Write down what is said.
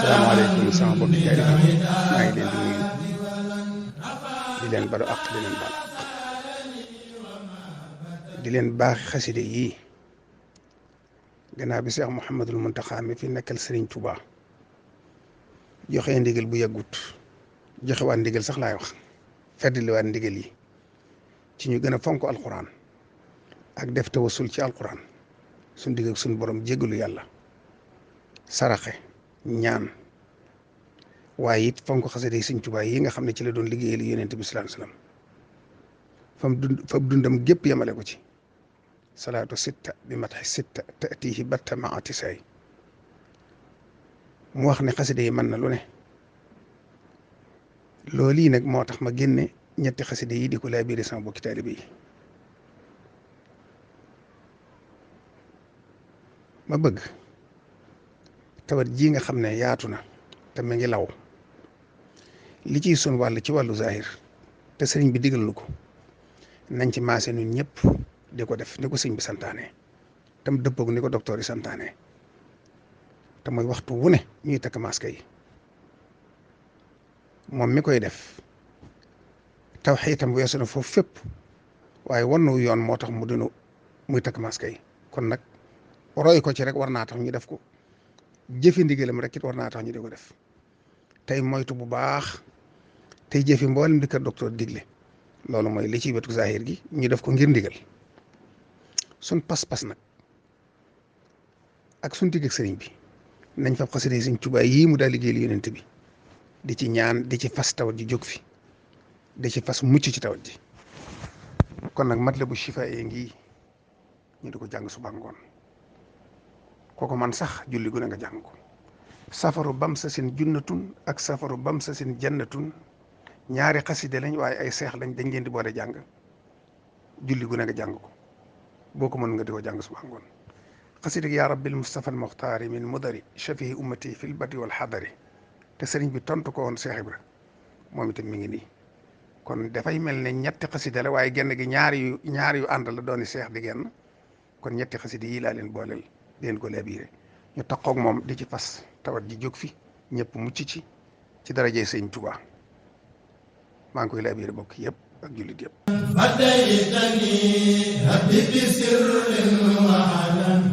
salaamaaleykum sama mbokki taalibe yi maa ngi leen di nuyu di leen balu àq di leen baal di leen baax xaside yii gannaaw bi Seex Muhammadul Muntaxa mi fi nekkal Sëriñ Tuubaa joxe ndigal bu yàggut joxe waat ndigal sax laay wax feddali waat ndigal yi ci ñu gën a fonk alquran ak def tawassul ci alquran suñ digg ak suñ borom jéggalu yàlla saraxe ñaan waaye it fonk xasida yi Sëriñ Tuubaa yi nga xam ne ci la doon liggéeyal yonent bi sallallahu alayhi wasallam fam dundam gépp yemale ko ci salaatu sitta bi mataxi sitta taatihi batta maati say mu wax ne xasida yi mën na lu ne loolu yi nag moo tax ma génne ñetti xasida yi di ko laa biire sama bokki taalibe yi ma bëgg tawat ji nga xam ne yaatu na te mu ngi law li ciy sun wàll ci wàllu zahir te sëriñ bi digal lu ko nañ ci maase ñun ñëpp di ko def ni ko sëriñ bi santaane tam dëppoog ni ko docteur yi santaane te mooy waxtu wu ne ñuy takk masque yi moom mi koy def taw xiitam weesu na foofu fépp waaye wannu yoon moo tax mu dinu muy takk masque yi kon nag roy ko ci rek war naa tax ñu def ko jëfi ndigalam rek it war naa tax ñu di ko def tey moytu bu baax tey jëfi mboolem di kër docteur digle loolu mooy li ci wetu zahir gi ñu def ko ngir ndigal suñ pas-pas nag ak suñ digg ak sëriñ bi nañ fa xasida Sëriñ Tuubaa yii mu daal liggéeyal yonent bi di ci ñaan di ci fas tawat ji jóg fi di ci fas mucc ci tawat ji kon nag Matlabu Chifa yi ngi ñu di ko jàng suba ngoon kooku man sax julli gu ne nga jàng ko safaru bam sa sin junnatun ak safaru bam sa sin jannatun ñaari xaside lañ waaye ay seex lañ dañ leen di boole jàng julli gu ne nga jàng ko boo ko mën nga di ko jàng suba ngoon xaside yaa rabbil mustafa al muxtaari min mudari shafihi ummati fil bati wal xadari te sëriñ bi tontu ko woon Seex Ibra moom itam mi ngi nii kon dafay mel ne ñetti xaside la waaye genn gi ñaar yu ànd la dooni seex di genn kon ñetti xaside yii laa leen booleel leen ko laabiré ñu taqoog moom di ci fas tawat ji jóg fi ñëpp mucc ci darajee Sëriñ Tuubaa maa ngi koy laabiré bokk yëpp ak jullit yëpp habibi sirrin wa alan